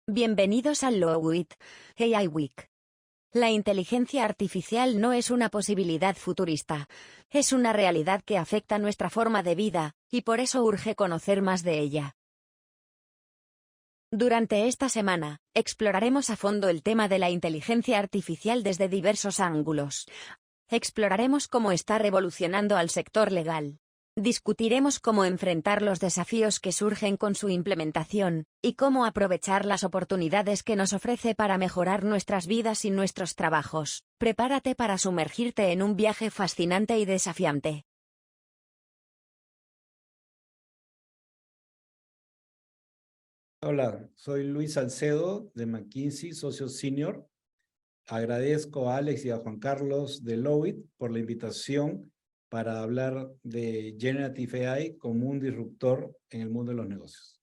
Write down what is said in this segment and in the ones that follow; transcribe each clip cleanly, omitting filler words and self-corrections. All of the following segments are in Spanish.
Bienvenidos al Lowit AI Week. La inteligencia artificial no es una posibilidad futurista, es una realidad que afecta nuestra forma de vida, y por eso urge conocer más de ella. Durante esta semana, exploraremos a fondo el tema de la inteligencia artificial desde diversos ángulos. Exploraremos cómo está revolucionando al sector legal. Discutiremos cómo enfrentar los desafíos que surgen con su implementación, y cómo aprovechar las oportunidades que nos ofrece para mejorar nuestras vidas y nuestros trabajos. Prepárate para sumergirte en un viaje fascinante y desafiante. Hola, soy Luis Salcedo de McKinsey, socio senior. Agradezco a Alex y a Juan Carlos de Lowit por la invitación para hablar de Generative AI como un disruptor en el mundo de los negocios.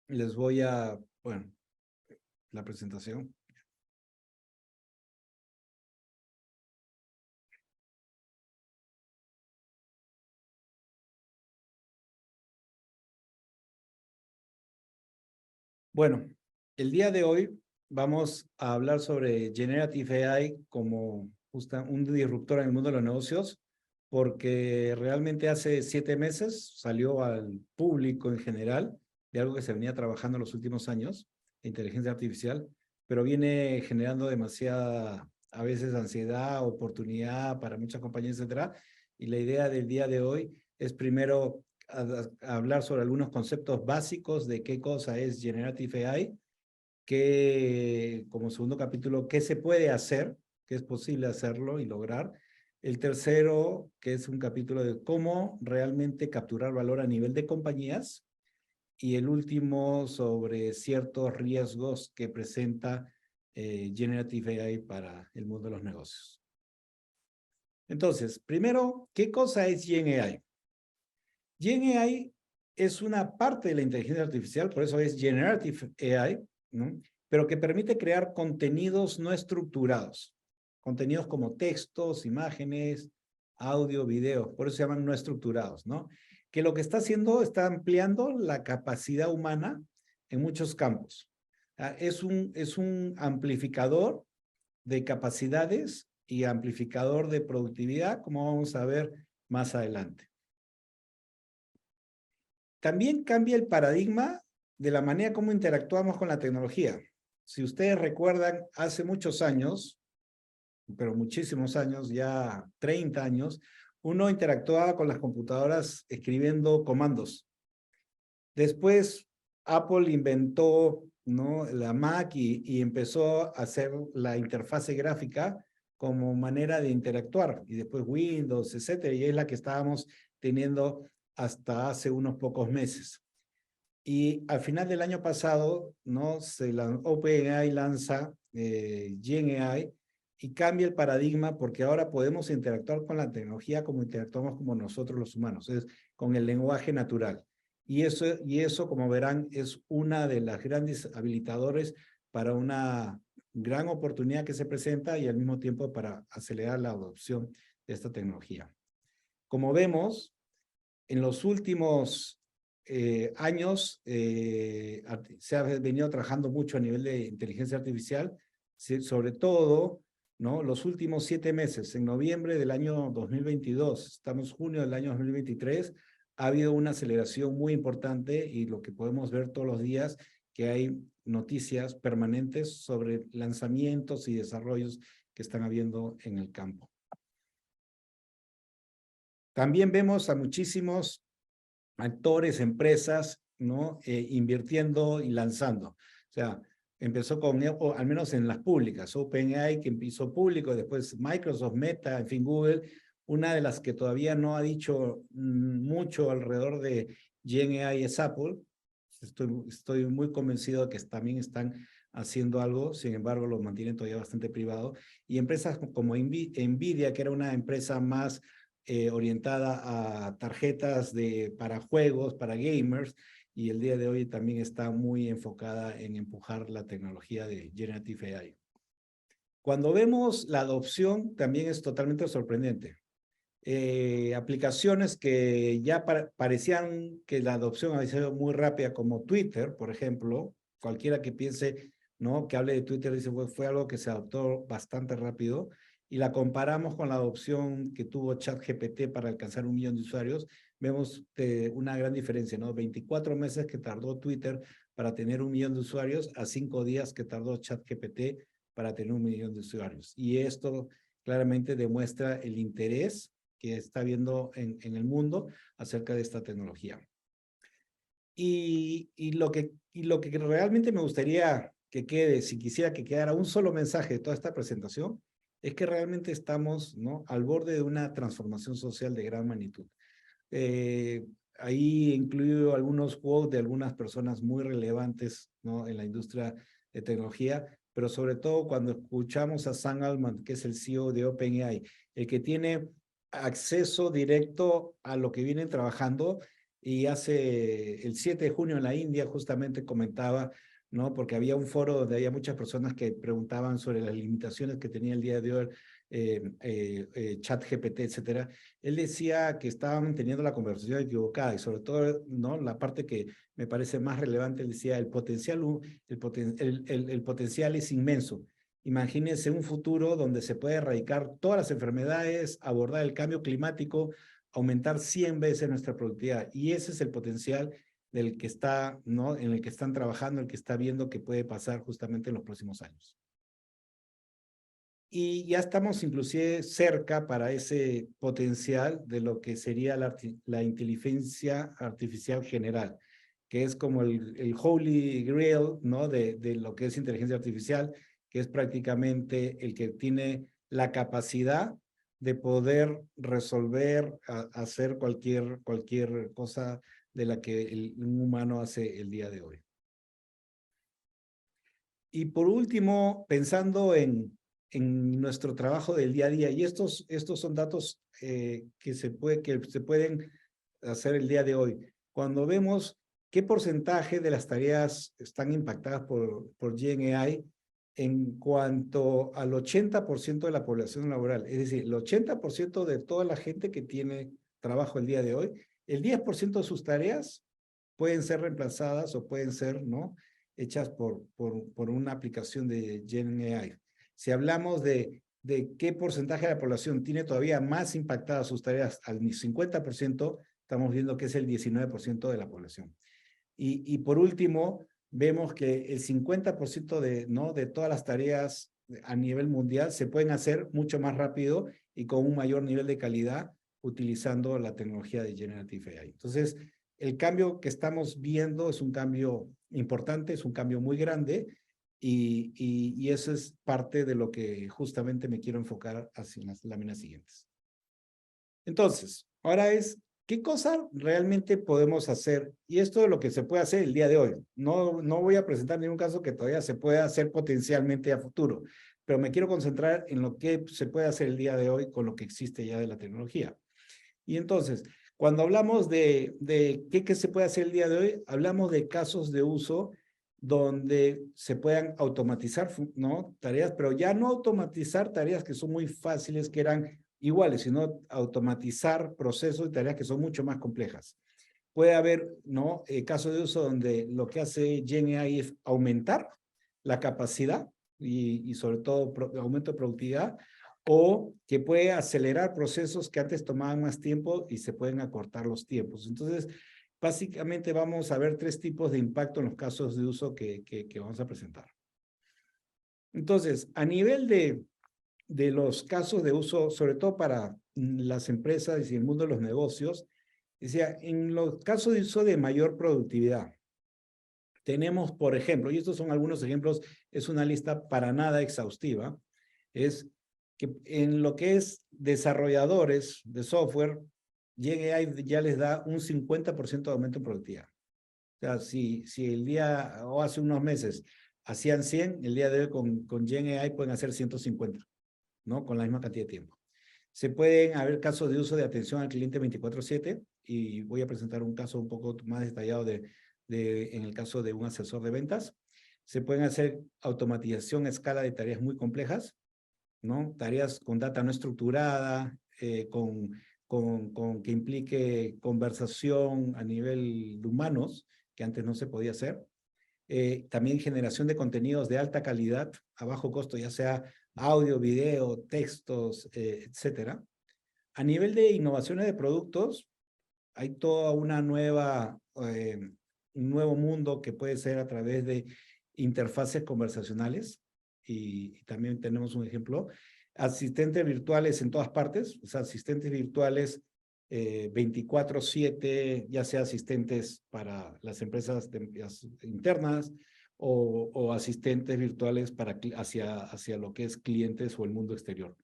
Les voy a, la presentación. Bueno, el día de hoy vamos a hablar sobre Generative AI como un disruptor en el mundo de los negocios, porque realmente hace 7 meses salió al público en general de algo que se venía trabajando en los últimos años, inteligencia artificial, pero viene generando demasiada, a veces, ansiedad, oportunidad para muchas compañías, etcétera. Y la idea del día de hoy es primero hablar sobre algunos conceptos básicos de qué cosa es Generative AI, como segundo capítulo, qué se puede hacer, qué es posible hacerlo y lograr. El tercero, que es un capítulo de cómo realmente capturar valor a nivel de compañías. Y el último, sobre ciertos riesgos que presenta Generative AI para el mundo de los negocios. Entonces, primero, ¿qué cosa es Gen AI? Gen AI es una parte de la inteligencia artificial, por eso es Generative AI, ¿no? Pero que permite crear contenidos no estructurados. Contenidos como textos, imágenes, audio, video, por eso se llaman no estructurados, ¿no? Que lo que está haciendo, está ampliando la capacidad humana en muchos campos. Es un amplificador de capacidades y amplificador de productividad, como vamos a ver más adelante. También cambia el paradigma de la manera como interactuamos con la tecnología. Si ustedes recuerdan, hace muchos años, pero muchísimos años, ya 30 años, uno interactuaba con las computadoras escribiendo comandos. Después, Apple inventó, ¿no?, la Mac y empezó a hacer la interfase gráfica como manera de interactuar. Y después Windows, etcétera, y es la que estábamos teniendo hasta hace unos pocos meses. Y al final del año pasado, ¿no?, OpenAI lanza Gen AI y cambia el paradigma, porque ahora podemos interactuar con la tecnología como interactuamos como nosotros los humanos, es con el lenguaje natural. Y eso, como verán, es una de las grandes habilitadores para una gran oportunidad que se presenta y al mismo tiempo para acelerar la adopción de esta tecnología. Como vemos, en los últimos años se ha venido trabajando mucho a nivel de inteligencia artificial, sobre todo, ¿no?, los últimos 7 meses, en noviembre del año 2022, estamos junio del año 2023, ha habido una aceleración muy importante y lo que podemos ver todos los días, que hay noticias permanentes sobre lanzamientos y desarrollos que están habiendo en el campo. También vemos a muchísimos actores, empresas, ¿no?, invirtiendo y lanzando. O sea, empezó o al menos en las públicas, OpenAI, que empezó público, después Microsoft, Meta, en fin, Google. Una de las que todavía no ha dicho mucho alrededor de Gen AI es Apple. Estoy muy convencido de que también están haciendo algo, sin embargo, lo mantienen todavía bastante privado. Y empresas como Nvidia, que era una empresa más orientada a tarjetas para juegos, para gamers, y el día de hoy también está muy enfocada en empujar la tecnología de Generative AI. Cuando vemos la adopción, también es totalmente sorprendente. aplicaciones que ya parecían que la adopción había sido muy rápida, como Twitter, por ejemplo. Cualquiera que piense, ¿no?, que hable de Twitter dice, fue algo que se adoptó bastante rápido, y la comparamos con la adopción que tuvo ChatGPT para alcanzar 1 millón de usuarios, vemos una gran diferencia, ¿no? 24 meses que tardó Twitter para tener 1 millón de usuarios a 5 días que tardó ChatGPT para tener 1 millón de usuarios. Y esto claramente demuestra el interés que está habiendo en el mundo acerca de esta tecnología. Y lo que realmente me gustaría que quede, si quisiera que quedara un solo mensaje de toda esta presentación, es que realmente estamos, ¿no?, al borde de una transformación social de gran magnitud. Ahí incluyo algunos quotes de algunas personas muy relevantes, ¿no?, en la industria de tecnología, pero sobre todo cuando escuchamos a Sam Altman, que es el CEO de OpenAI, el que tiene acceso directo a lo que vienen trabajando, y hace el 7 de junio en la India justamente comentaba, ¿no?, porque había un foro donde había muchas personas que preguntaban sobre las limitaciones que tenía el día de hoy ChatGPT, etcétera. Él decía que estaban teniendo la conversación equivocada, y sobre todo, ¿no?, la parte que me parece más relevante, él decía, el potencial es inmenso. Imagínense un futuro donde se puede erradicar todas las enfermedades, abordar el cambio climático, aumentar 100 veces nuestra productividad, y ese es el potencial del que está, ¿no?, en el que están trabajando, el que está viendo que puede pasar justamente en los próximos años. Y ya estamos inclusive cerca para ese potencial de lo que sería la inteligencia artificial general, que es como el holy grail, ¿no?, de lo que es inteligencia artificial, que es prácticamente el que tiene la capacidad de poder resolver, hacer cualquier cosa de la que un humano hace el día de hoy. Y por último, pensando en nuestro trabajo del día a día, y estos son datos que se pueden hacer el día de hoy. Cuando vemos qué porcentaje de las tareas están impactadas por GenAI en cuanto al 80% de la población laboral, es decir, el 80% de toda la gente que tiene trabajo el día de hoy, el 10% de sus tareas pueden ser reemplazadas o pueden ser, ¿no?, hechas por una aplicación de GenAI. Si hablamos de qué porcentaje de la población tiene todavía más impactadas sus tareas al 50%, estamos viendo que es el 19% de la población. Y por último, vemos que el 50% de todas las tareas a nivel mundial se pueden hacer mucho más rápido y con un mayor nivel de calidad utilizando la tecnología de Generative AI. Entonces, el cambio que estamos viendo es un cambio importante, es un cambio muy grande, y eso es parte de lo que justamente me quiero enfocar hacia las láminas siguientes. Entonces, ahora es, ¿qué cosa realmente podemos hacer? Y esto es lo que se puede hacer el día de hoy. No voy a presentar ningún caso que todavía se pueda hacer potencialmente a futuro, pero me quiero concentrar en lo que se puede hacer el día de hoy con lo que existe ya de la tecnología. Y entonces, cuando hablamos de qué se puede hacer el día de hoy, hablamos de casos de uso donde se puedan automatizar, ¿no?, tareas, pero ya no automatizar tareas que son muy fáciles, que eran iguales, sino automatizar procesos y tareas que son mucho más complejas. Puede haber, ¿no?, casos de uso donde lo que hace GenAI es aumentar la capacidad y sobre todo aumento de productividad, o que puede acelerar procesos que antes tomaban más tiempo y se pueden acortar los tiempos. Entonces, básicamente vamos a ver 3 tipos de impacto en los casos de uso que vamos a presentar. Entonces, a nivel de los casos de uso, sobre todo para las empresas y el mundo de los negocios, decía, en los casos de uso de mayor productividad, tenemos, por ejemplo, y estos son algunos ejemplos, es una lista para nada exhaustiva, es que en lo que es desarrolladores de software, GenAI ya les da un 50% de aumento en productividad. O sea, si el día, o hace unos meses, hacían 100, el día de hoy con GenAI pueden hacer 150, ¿no?, con la misma cantidad de tiempo. Se pueden haber casos de uso de atención al cliente 24/7, y voy a presentar un caso un poco más detallado en el caso de un asesor de ventas. Se pueden hacer automatización a escala de tareas muy complejas, ¿no?, tareas con data no estructurada, con que implique conversación a nivel de humanos, que antes no se podía hacer. También generación de contenidos de alta calidad a bajo costo, ya sea audio, video, textos, etcétera. A nivel de innovaciones de productos, hay toda una nueva, un nuevo mundo que puede ser a través de interfaces conversacionales, y también tenemos un ejemplo. Asistentes virtuales en todas partes, o sea, asistentes virtuales 24/7, ya sea asistentes para las empresas internas o asistentes virtuales hacia lo que es clientes o el mundo exterior.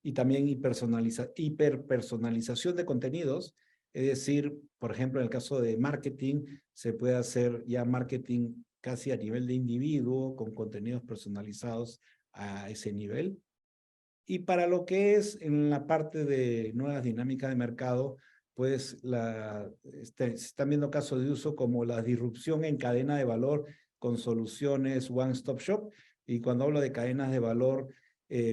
Y también hiperpersonalización de contenidos, es decir, por ejemplo, en el caso de marketing, se puede hacer ya marketing casi a nivel de individuo, con contenidos personalizados a ese nivel. Y para lo que es en la parte de nuevas dinámicas de mercado, pues se están viendo casos de uso como la disrupción en cadena de valor con soluciones one-stop shop. Y cuando hablo de cadenas de valor,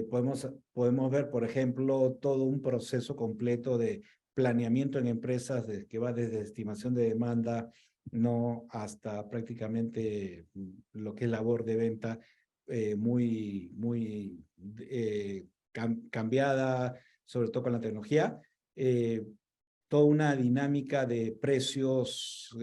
podemos ver, por ejemplo, todo un proceso completo de planeamiento en empresas que va desde estimación de demanda, no hasta prácticamente lo que es labor de venta, muy cambiada, sobre todo con la tecnología. Toda una dinámica de precios,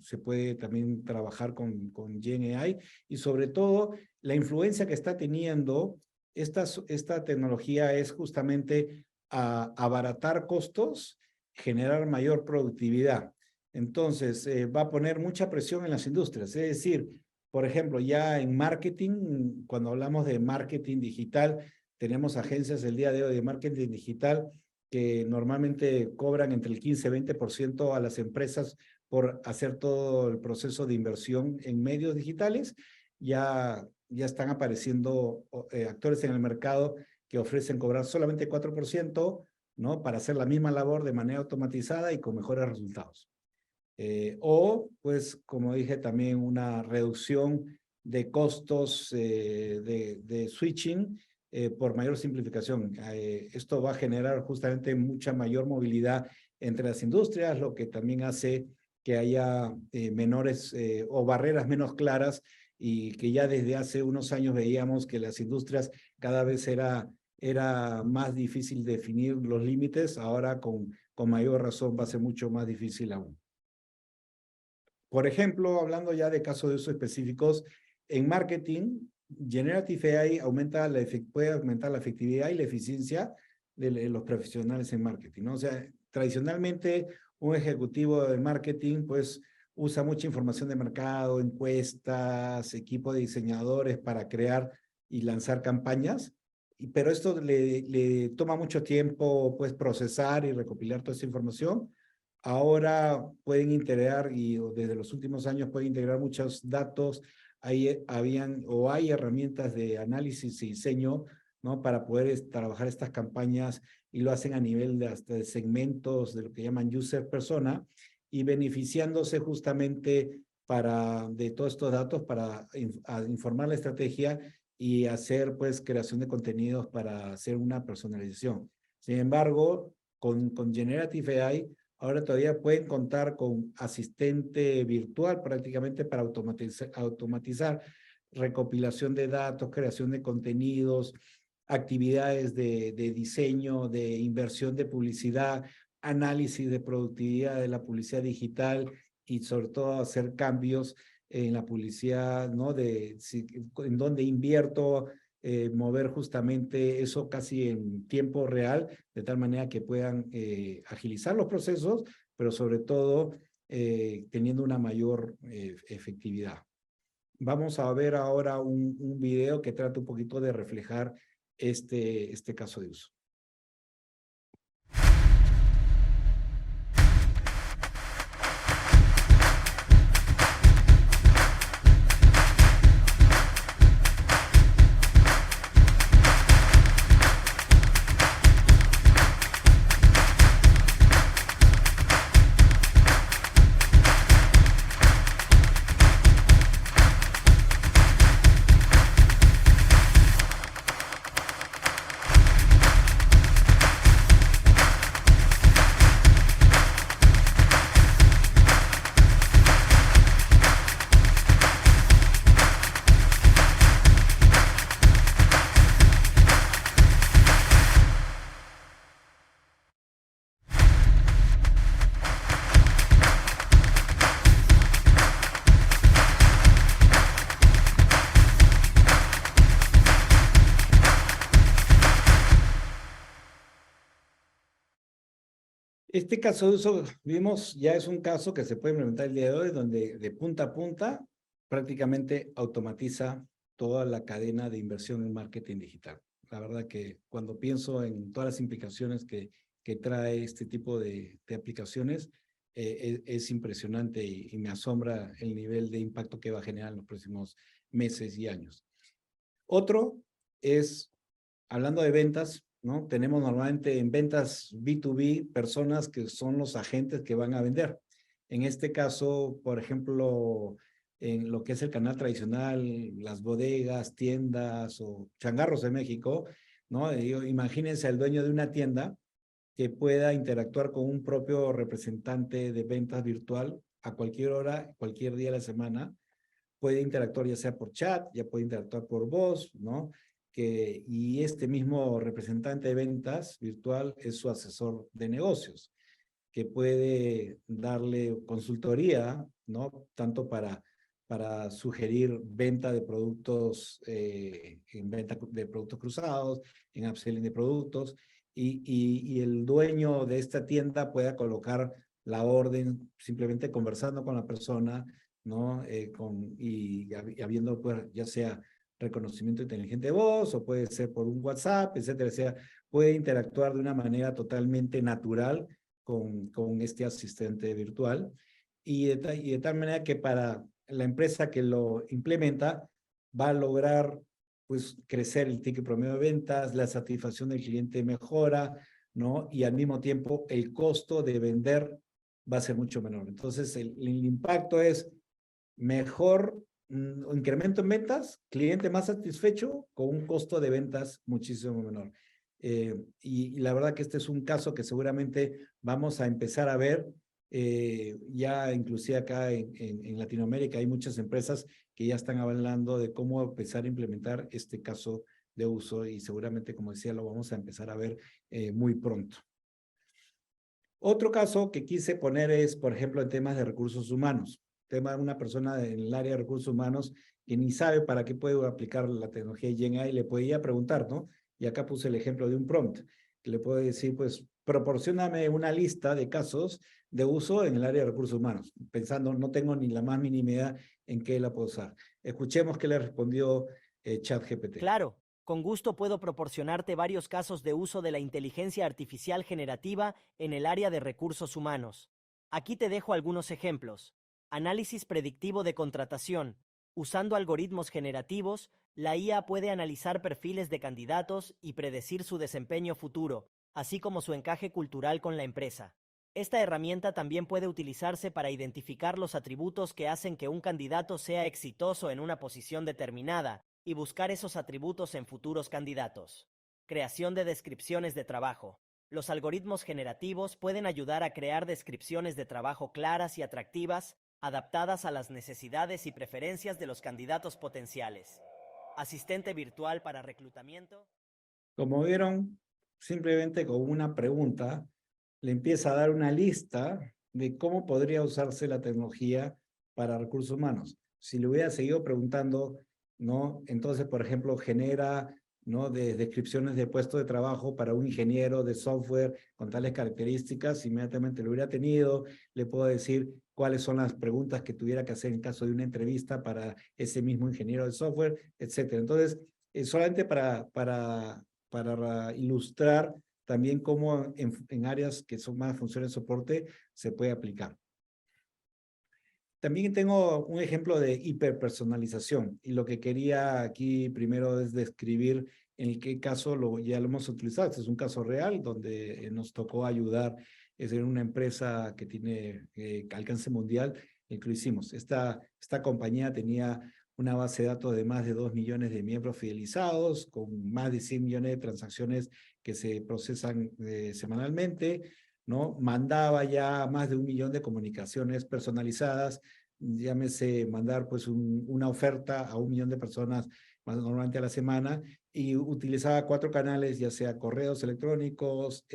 se puede también trabajar con GenAI, y sobre todo la influencia que está teniendo esta tecnología es justamente abaratar costos, generar mayor productividad. Entonces, va a poner mucha presión en las industrias. Es decir, por ejemplo, ya en marketing, cuando hablamos de marketing digital, tenemos agencias el día de hoy de marketing digital que normalmente cobran entre el 15 y 20% a las empresas por hacer todo el proceso de inversión en medios digitales. Ya están apareciendo actores en el mercado que ofrecen cobrar solamente 4%, ¿no? Para hacer la misma labor de manera automatizada y con mejores resultados. O, pues, como dije, también una reducción de costos de switching por mayor simplificación. Esto va a generar justamente mucha mayor movilidad entre las industrias, lo que también hace que haya menores o barreras menos claras, y que ya desde hace unos años veíamos que las industrias cada vez era más difícil definir los límites. Ahora con mayor razón va a ser mucho más difícil aún. Por ejemplo, hablando ya de casos de uso específicos, en marketing, Generative AI puede aumentar la efectividad y la eficiencia de los profesionales en marketing, ¿no? O sea, tradicionalmente un ejecutivo de marketing pues usa mucha información de mercado, encuestas, equipo de diseñadores para crear y lanzar campañas, pero esto le toma mucho tiempo pues procesar y recopilar toda esa información. Ahora pueden integrar, y desde los últimos años pueden integrar muchos datos. Hay herramientas de análisis y diseño, ¿no? Para poder trabajar estas campañas, y lo hacen a nivel hasta de segmentos de lo que llaman user persona, y beneficiándose justamente de todos estos datos para informar la estrategia y hacer pues creación de contenidos para hacer una personalización. Sin embargo, con Generative AI, ahora todavía pueden contar con asistente virtual prácticamente para automatizar recopilación de datos, creación de contenidos, actividades de diseño, de inversión de publicidad, análisis de productividad de la publicidad digital, y sobre todo hacer cambios en la publicidad, ¿no? En dónde invierto, mover justamente eso casi en tiempo real, de tal manera que puedan agilizar los procesos, pero sobre todo teniendo una mayor efectividad. Vamos a ver ahora un video que trata un poquito de reflejar este caso de uso. Este caso de uso, vimos, ya es un caso que se puede implementar el día de hoy, donde de punta a punta prácticamente automatiza toda la cadena de inversión en marketing digital. La verdad que cuando pienso en todas las implicaciones que trae este tipo de aplicaciones, es impresionante y me asombra el nivel de impacto que va a generar en los próximos meses y años. Otro es, hablando de ventas, ¿no? Tenemos normalmente en ventas B2B personas que son los agentes que van a vender. En este caso, por ejemplo, en lo que es el canal tradicional, las bodegas, tiendas o changarros de México, ¿no? Imagínense al dueño de una tienda que pueda interactuar con un propio representante de ventas virtual a cualquier hora, cualquier día de la semana. Puede interactuar ya sea por chat, ya puede interactuar por voz, ¿no? Y este mismo representante de ventas virtual es su asesor de negocios, que puede darle consultoría, ¿no? Tanto para sugerir venta de productos, en venta de productos cruzados, en upselling de productos, y el dueño de esta tienda pueda colocar la orden simplemente conversando con la persona, ¿no? Y habiendo, pues, ya sea reconocimiento inteligente de voz, o puede ser por un WhatsApp, etcétera. O sea, puede interactuar de una manera totalmente natural con este asistente virtual, y de tal manera que para la empresa que lo implementa va a lograr, pues, crecer el ticket promedio de ventas, la satisfacción del cliente mejora, ¿no? Y al mismo tiempo el costo de vender va a ser mucho menor. Entonces el impacto es mejor, incremento en ventas, cliente más satisfecho con un costo de ventas muchísimo menor. Y la verdad que este es un caso que seguramente vamos a empezar a ver, ya inclusive acá en Latinoamérica hay muchas empresas que ya están hablando de cómo empezar a implementar este caso de uso, y seguramente, como decía, lo vamos a empezar a ver muy pronto. Otro caso que quise poner es, por ejemplo, en temas de recursos humanos. Tema de una persona en el área de recursos humanos que ni sabe para qué puede aplicar la tecnología de GenAI, le podía preguntar, ¿no? Y acá puse el ejemplo de un prompt, que le puede decir, pues, proporcióname una lista de casos de uso en el área de recursos humanos, pensando, no tengo ni la más mínima idea en qué la puedo usar. Escuchemos qué le respondió ChatGPT. Claro, con gusto puedo proporcionarte varios casos de uso de la inteligencia artificial generativa en el área de recursos humanos. Aquí te dejo algunos ejemplos. Análisis predictivo de contratación. Usando algoritmos generativos, la IA puede analizar perfiles de candidatos y predecir su desempeño futuro, así como su encaje cultural con la empresa. Esta herramienta también puede utilizarse para identificar los atributos que hacen que un candidato sea exitoso en una posición determinada y buscar esos atributos en futuros candidatos. Creación de descripciones de trabajo. Los algoritmos generativos pueden ayudar a crear descripciones de trabajo claras y atractivas, adaptadas a las necesidades y preferencias de los candidatos potenciales. Asistente virtual para reclutamiento. Como vieron, simplemente con una pregunta le empieza a dar una lista de cómo podría usarse la tecnología para recursos humanos. Si le hubiera seguido preguntando, ¿no? Entonces, por ejemplo, genera, ¿no?, de descripciones de puesto de trabajo para un ingeniero de software con tales características, inmediatamente lo hubiera tenido. Le puedo decir cuáles son las preguntas que tuviera que hacer en caso de una entrevista para ese mismo ingeniero de software, etcétera. Entonces, solamente para ilustrar también cómo en áreas que son más funciones de soporte se puede aplicar. También tengo un ejemplo de hiperpersonalización, y lo que quería aquí primero es describir en qué caso ya lo hemos utilizado. Este es un caso real donde nos tocó ayudar, es en una empresa que tiene alcance mundial, y lo hicimos. Esta compañía tenía una base de datos de más de 2 millones de miembros fidelizados, con más de 100 millones de transacciones que se procesan semanalmente, ¿no? Mandaba ya más de 1 millón de comunicaciones personalizadas, llámese mandar pues una oferta a 1 millón de personas más normalmente a la semana, y utilizaba 4 canales, ya sea correos electrónicos,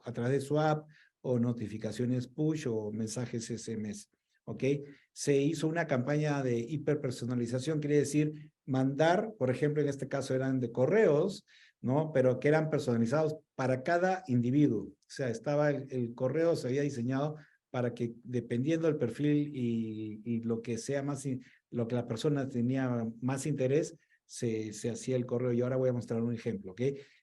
a través de su app, o notificaciones push o mensajes SMS, ¿ok? Se hizo una campaña de hiperpersonalización, quiere decir mandar, por ejemplo, en este caso eran de correos, ¿no? Pero que eran personalizados para cada individuo. O sea, estaba el correo se había diseñado para que dependiendo del perfil y lo que sea más, lo que la persona tenía más interés, se hacía el correo. Y ahora voy a mostrar un ejemplo, ¿ok?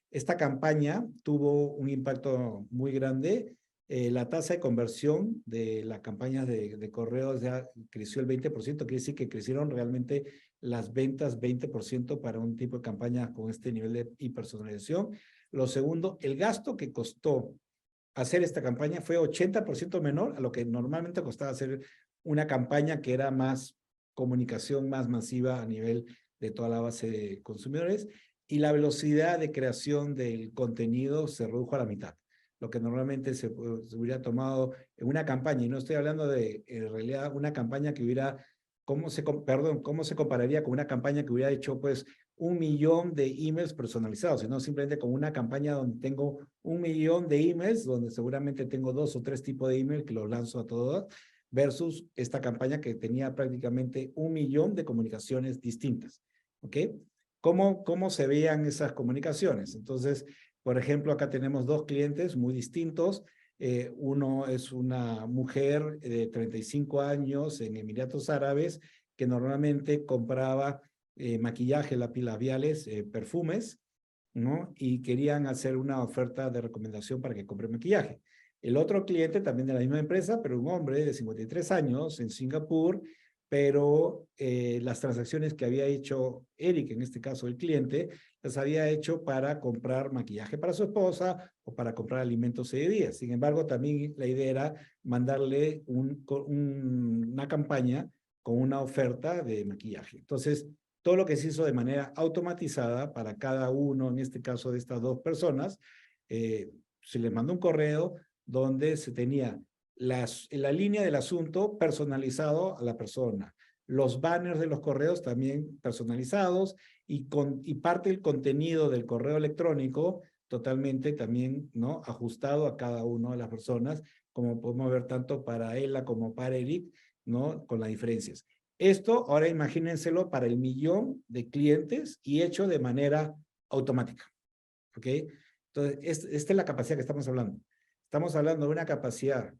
Esta campaña tuvo un impacto muy grande. La tasa de conversión de las campañas de correos ya creció el 20%, quiere decir que crecieron realmente las ventas 20% para un tipo de campaña con este nivel de hipersonalización. Lo segundo, el gasto que costó hacer esta campaña fue 80% menor a lo que normalmente costaba hacer una campaña que era más comunicación, más masiva a nivel de toda la base de consumidores, y la velocidad de creación del contenido se redujo a la mitad. Lo que normalmente se hubiera tomado en una campaña, y no estoy hablando de, en realidad, una campaña que hubiera, ¿cómo se compararía con una campaña que hubiera hecho, pues, 1 millón de emails personalizados, sino simplemente con una campaña donde tengo 1 millón de emails, donde seguramente tengo 2 o 3 tipos de email que los lanzo a todos, versus esta campaña que tenía prácticamente 1 millón de comunicaciones distintas, ¿ok? ¿Cómo se veían esas comunicaciones? Entonces, por ejemplo, acá tenemos 2 clientes muy distintos. Uno es una mujer de 35 años en Emiratos Árabes que normalmente compraba maquillaje, lápiz labiales, perfumes, ¿no? Y querían hacer una oferta de recomendación para que compre maquillaje. El otro cliente, también de la misma empresa, pero un hombre de 53 años en Singapur, pero las transacciones que había hecho Eric, en este caso el cliente, las había hecho para comprar maquillaje para su esposa o para comprar alimentos ese día. Sin embargo, también la idea era mandarle una campaña con una oferta de maquillaje. Entonces, todo lo que se hizo de manera automatizada para cada uno, en este caso de estas 2 personas, se les mandó un correo donde se tenía la línea del asunto personalizado a la persona, los banners de los correos también personalizados y parte del contenido del correo electrónico totalmente también, ¿no? Ajustado a cada una de las personas, como podemos ver tanto para Ella como para Eric, ¿no? Con las diferencias. Esto, ahora imagínenselo para el 1 millón de clientes y hecho de manera automática, ¿ok? Entonces, esta es la capacidad que estamos hablando. Estamos hablando de una capacidad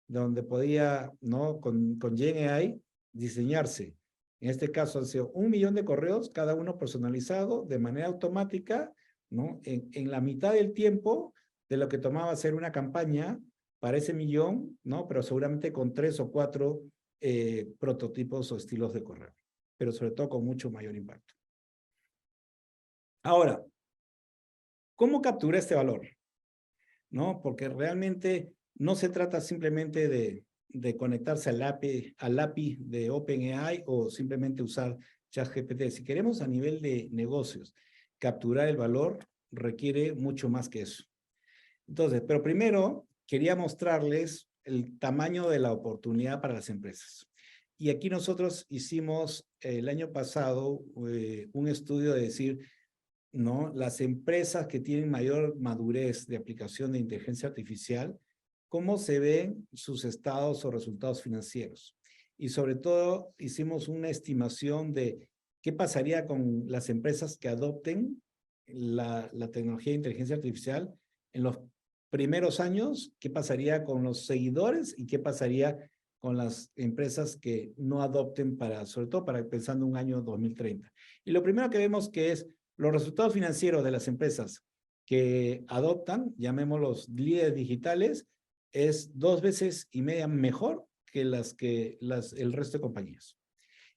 donde podía, ¿no? Con GenAI, diseñarse, en este caso han sido 1 millón de correos, cada uno personalizado de manera automática, ¿no? En la mitad del tiempo de lo que tomaba hacer una campaña para ese 1 millón, ¿no? Pero seguramente con 3 o 4 prototipos o estilos de correo, pero sobre todo con mucho mayor impacto. Ahora, ¿cómo captura este valor? ¿No? Porque realmente no se trata simplemente de conectarse al API de OpenAI o simplemente usar ChatGPT. Si queremos a nivel de negocios capturar el valor, requiere mucho más que eso. Entonces, pero primero quería mostrarles el tamaño de la oportunidad para las empresas. Y aquí nosotros hicimos el año pasado un estudio de decir, ¿no? Las empresas que tienen mayor madurez de aplicación de inteligencia artificial, cómo se ven sus estados o resultados financieros. Y sobre todo hicimos una estimación de qué pasaría con las empresas que adopten la tecnología de inteligencia artificial en los primeros años, qué pasaría con los seguidores y qué pasaría con las empresas que no adopten sobre todo pensando en un año 2030. Y lo primero que vemos que es los resultados financieros de las empresas que adoptan, llamémoslos líderes digitales, es 2,5 veces mejor que el resto de compañías.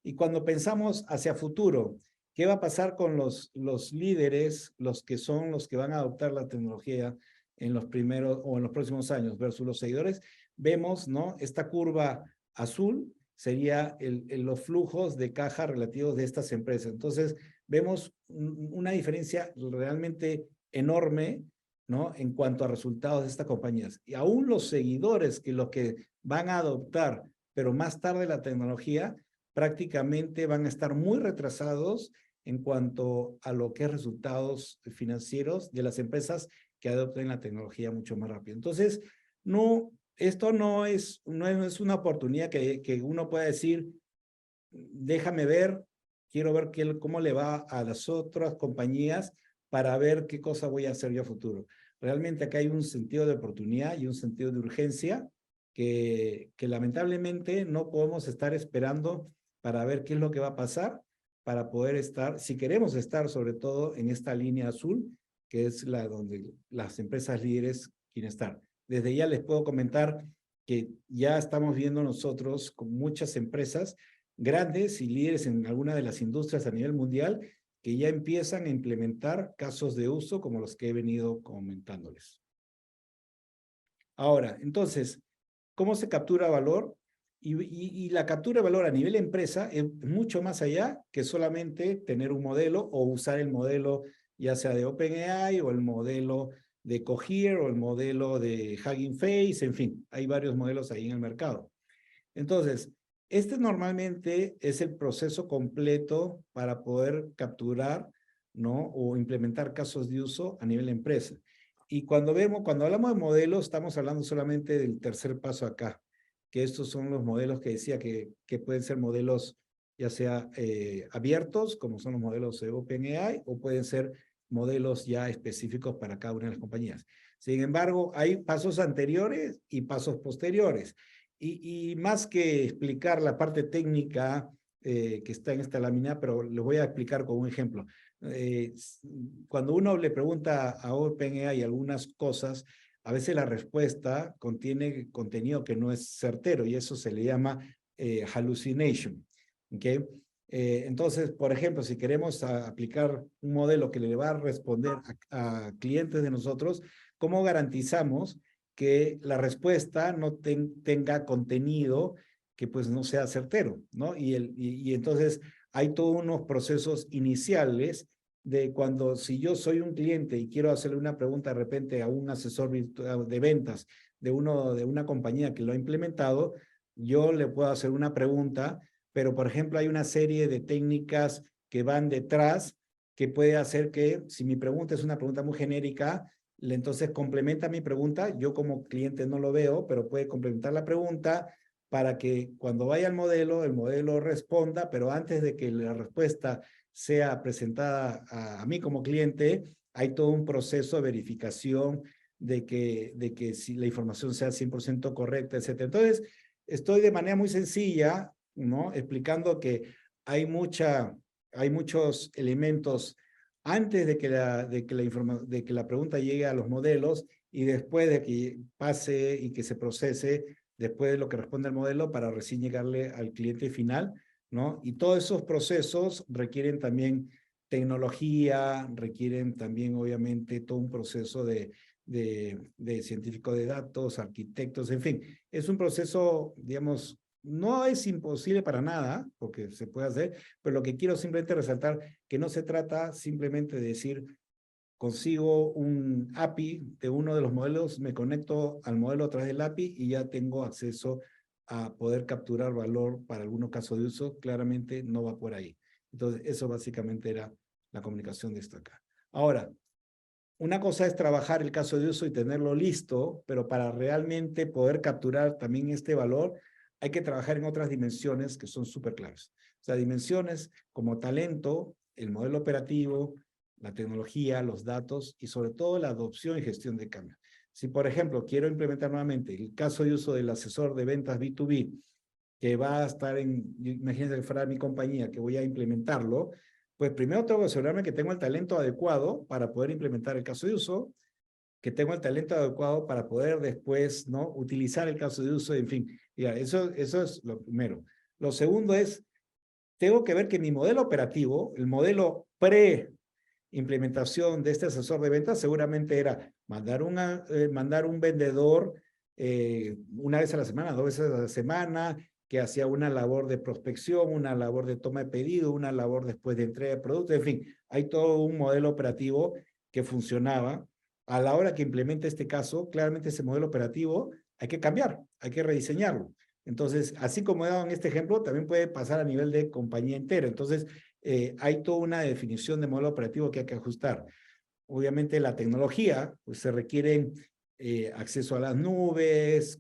Y cuando pensamos hacia futuro, ¿qué va a pasar con los líderes, los que son los que van a adoptar la tecnología en los primeros o en los próximos años versus los seguidores? Vemos, ¿no? Esta curva azul sería los flujos de caja relativos de estas empresas. Entonces, vemos una diferencia realmente enorme, ¿no? En cuanto a resultados de estas compañías. Y aún los seguidores, los que van a adoptar, pero más tarde la tecnología, prácticamente van a estar muy retrasados en cuanto a lo que es resultados financieros de las empresas que adopten la tecnología mucho más rápido. Entonces, esto no es una oportunidad que uno pueda decir, déjame ver, quiero ver cómo le va a las otras compañías, para ver qué cosa voy a hacer yo a futuro. Realmente acá hay un sentido de oportunidad y un sentido de urgencia que lamentablemente no podemos estar esperando para ver qué es lo que va a pasar, para poder estar, si queremos estar sobre todo en esta línea azul, que es la donde las empresas líderes quieren estar. Desde ya les puedo comentar que ya estamos viendo nosotros con muchas empresas grandes y líderes en alguna de las industrias a nivel mundial que ya empiezan a implementar casos de uso como los que he venido comentándoles. Ahora, entonces, ¿cómo se captura valor? Y la captura de valor a nivel empresa es mucho más allá que solamente tener un modelo o usar el modelo ya sea de OpenAI o el modelo de Cohere o el modelo de Hugging Face, en fin, hay varios modelos ahí en el mercado. Entonces, este normalmente es el proceso completo para poder capturar, ¿no? O implementar casos de uso a nivel empresa. Y cuando hablamos de modelos, estamos hablando solamente del tercer paso acá, que estos son los modelos que decía que pueden ser modelos ya sea abiertos, como son los modelos de OpenAI, o pueden ser modelos ya específicos para cada una de las compañías. Sin embargo, hay pasos anteriores y pasos posteriores. Y más que explicar la parte técnica que está en esta lámina, pero les voy a explicar con un ejemplo. Cuando uno le pregunta a OpenAI algunas cosas, a veces la respuesta contiene contenido que no es certero y eso se le llama hallucination. ¿Okay? Entonces, por ejemplo, si queremos aplicar un modelo que le va a responder a clientes de nosotros, ¿cómo garantizamos que la respuesta no tenga contenido que pues no sea certero, ¿no? Y entonces hay todos unos procesos iniciales de cuando si yo soy un cliente y quiero hacerle una pregunta de repente a un asesor virtual de ventas de una compañía que lo ha implementado, yo le puedo hacer una pregunta, pero por ejemplo hay una serie de técnicas que van detrás que puede hacer que si mi pregunta es una pregunta muy genérica, entonces complementa mi pregunta, yo como cliente no lo veo, pero puede complementar la pregunta para que cuando vaya al modelo, el modelo responda, pero antes de que la respuesta sea presentada a mí como cliente, hay todo un proceso de verificación de que si la información sea 100% correcta, etc. Entonces, estoy de manera muy sencilla, ¿no? Explicando que hay muchos elementos antes de que la pregunta llegue a los modelos y después de que pase y que se procese, después de lo que responde el modelo para recién llegarle al cliente final, ¿no? Y todos esos procesos requieren también tecnología, requieren también obviamente todo un proceso de científicos de datos, arquitectos, en fin, es un proceso, digamos, no es imposible para nada, porque se puede hacer, pero lo que quiero simplemente resaltar, que no se trata simplemente de decir, consigo un API de uno de los modelos, me conecto al modelo a través del API y ya tengo acceso a poder capturar valor para algunos casos de uso, claramente no va por ahí. Entonces, eso básicamente era la comunicación de esto acá. Ahora, una cosa es trabajar el caso de uso y tenerlo listo, pero para realmente poder capturar también este valor, hay que trabajar en otras dimensiones que son súper claves. O sea, dimensiones como talento, el modelo operativo, la tecnología, los datos y sobre todo la adopción y gestión de cambio. Si, por ejemplo, quiero implementar nuevamente el caso de uso del asesor de ventas B2B, que va a estar imagínense que fuera mi compañía, que voy a implementarlo, pues primero tengo que asegurarme que tengo el talento adecuado para poder implementar el caso de uso, que tengo el talento adecuado para poder después, ¿no? Utilizar el caso de uso, en fin. Ya, eso es lo primero. Lo segundo es, tengo que ver que mi modelo operativo, el modelo pre-implementación de este asesor de ventas, seguramente era mandar un vendedor una vez a la semana, 2 veces a la semana, que hacía una labor de prospección, una labor de toma de pedido, una labor después de entrega de producto, en fin, hay todo un modelo operativo que funcionaba. A la hora que implemente este caso, claramente ese modelo operativo hay que cambiar, hay que rediseñarlo. Entonces, así como he dado en este ejemplo, también puede pasar a nivel de compañía entera. Entonces, hay toda una definición de modelo operativo que hay que ajustar. Obviamente la tecnología, pues se requieren acceso a las nubes,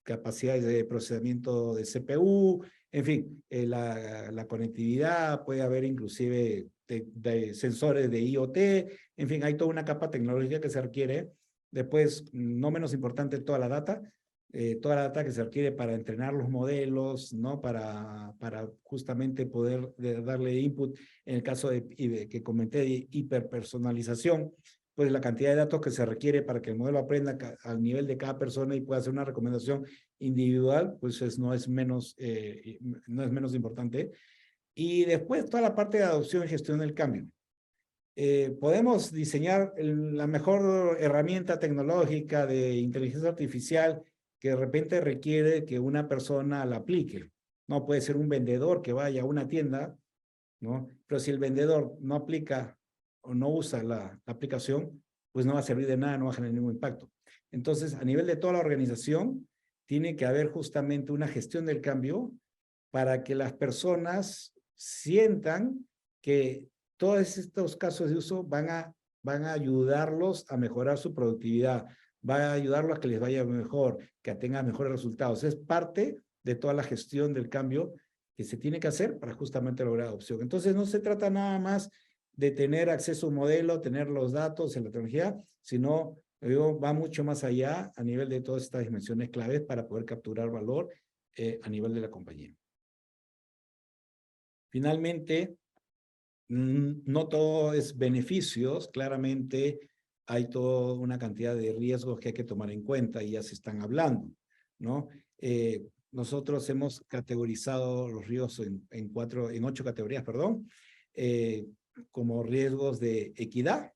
capacidades de procesamiento de CPU, en fin, la conectividad, puede haber inclusive de sensores de IoT, en fin, hay toda una capa tecnológica que se requiere. Después, no menos importante, toda la data que se requiere para entrenar los modelos, ¿no? Para justamente poder darle input. En el caso que comenté de hiperpersonalización, pues la cantidad de datos que se requiere para que el modelo aprenda al nivel de cada persona y pueda hacer una recomendación individual, pues no es menos importante. Y después toda la parte de adopción y gestión del cambio. Podemos diseñar la mejor herramienta tecnológica de inteligencia artificial que de repente requiere que una persona la aplique. No puede ser un vendedor que vaya a una tienda, ¿no? Pero si el vendedor no aplica o no usa la aplicación, pues no va a servir de nada, no va a generar ningún impacto. Entonces, a nivel de toda la organización, tiene que haber justamente una gestión del cambio para que las personas sientan que todos estos casos de uso van a ayudarlos a mejorar su productividad, va a ayudarlos a que les vaya mejor, que tengan mejores resultados. Es parte de toda la gestión del cambio que se tiene que hacer para justamente lograr adopción. Entonces, no se trata nada más de tener acceso a un modelo, tener los datos en la tecnología, sino va mucho más allá a nivel de todas estas dimensiones claves para poder capturar valor a nivel de la compañía. Finalmente, no todo es beneficios, claramente hay toda una cantidad de riesgos que hay que tomar en cuenta y ya se están hablando, ¿no? Nosotros hemos categorizado los riesgos en 8 categorías, perdón, como riesgos de equidad,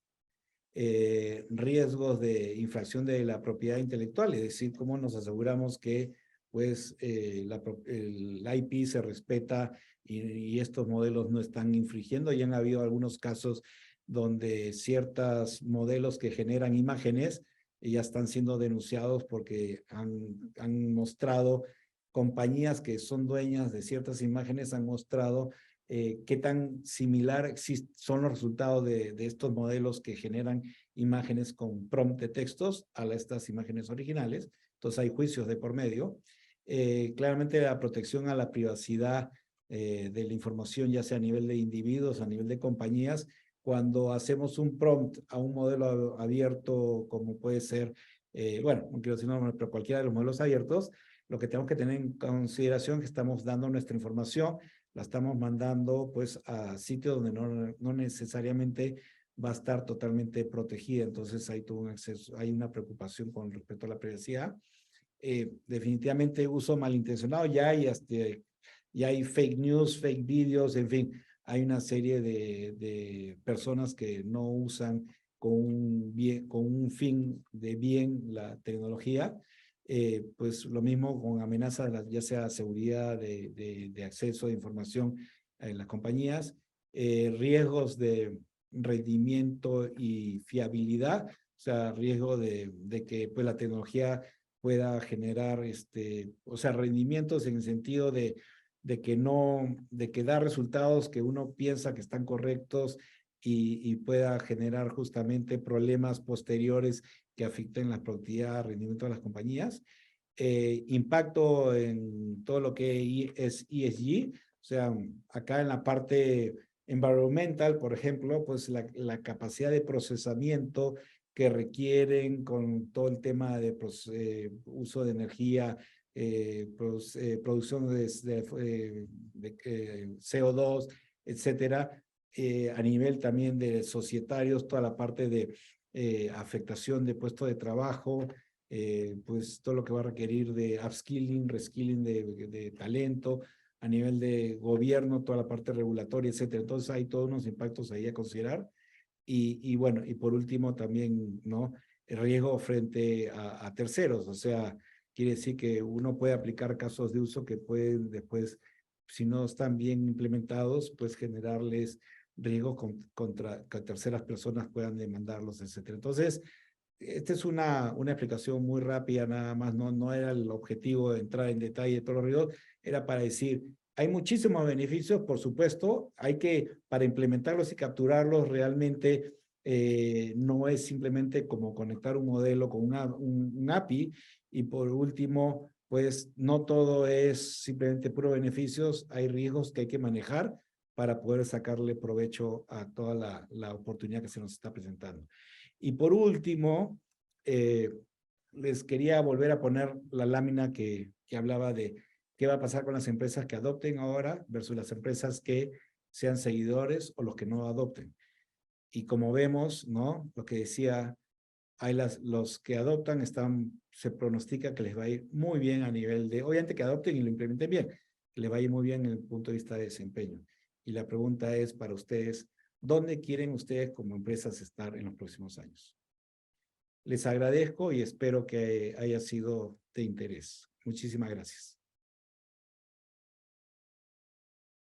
riesgos de infracción de la propiedad intelectual, es decir, cómo nos aseguramos que pues el IP se respeta y estos modelos no están infringiendo. Ya han habido algunos casos donde ciertos modelos que generan imágenes ya están siendo denunciados porque han mostrado, compañías que son dueñas de ciertas imágenes han mostrado qué tan similar son los resultados de estos modelos que generan imágenes con prompt de textos a estas imágenes originales. Entonces hay juicios de por medio. Claramente la protección a la privacidad de la información, ya sea a nivel de individuos, a nivel de compañías, cuando hacemos un prompt a un modelo abierto, como puede ser, bueno, no quiero decir nombre, pero cualquiera de los modelos abiertos, lo que tenemos que tener en consideración es que estamos dando nuestra información, la estamos mandando pues a sitios donde no necesariamente va a estar totalmente protegida. Entonces hay todo un acceso, hay una preocupación con respecto a la privacidad. Definitivamente uso malintencionado, ya hay fake news, fake videos, en fin, hay una serie de personas que no usan con un fin de bien la tecnología. Pues lo mismo con amenazas, ya sea seguridad de acceso de información en las compañías, riesgos de rendimiento y fiabilidad, o sea, riesgo de que pues la tecnología pueda generar rendimientos en el sentido de que da resultados que uno piensa que están correctos y pueda generar justamente problemas posteriores que afecten la productividad, rendimiento de las compañías. Impacto en todo lo que es ESG, o sea, acá en la parte environmental, por ejemplo, pues la capacidad de procesamiento que requieren con todo el tema de uso de energía, producción de CO2, etcétera, a nivel también de societarios, toda la parte de afectación de puestos de trabajo, pues todo lo que va a requerir de upskilling, reskilling de talento, a nivel de gobierno, toda la parte regulatoria, etcétera. Entonces hay todos unos impactos ahí a considerar. Y bueno, y por último también, ¿no? El riesgo frente a terceros, o sea, quiere decir que uno puede aplicar casos de uso que pueden después, si no están bien implementados, pues generarles riesgos contra que terceras personas puedan demandarlos, etcétera. Entonces, esta es una explicación muy rápida, nada más, no era el objetivo de entrar en detalle de todos los riesgos, era para decir, hay muchísimos beneficios, por supuesto, para implementarlos y capturarlos realmente no es simplemente como conectar un modelo con un API, y por último, pues no todo es simplemente puro beneficios, hay riesgos que hay que manejar para poder sacarle provecho a toda la oportunidad que se nos está presentando. Y por último, les quería volver a poner la lámina que hablaba de qué va a pasar con las empresas que adopten ahora versus las empresas que sean seguidores o los que no adopten. Y como vemos, ¿no? Lo que decía, hay los que adoptan, se pronostica que les va a ir muy bien a nivel de, obviamente que adopten y lo implementen bien, que les va a ir muy bien en el punto de vista de desempeño. Y la pregunta es para ustedes, ¿dónde quieren ustedes como empresas estar en los próximos años? Les agradezco y espero que haya sido de interés. Muchísimas gracias.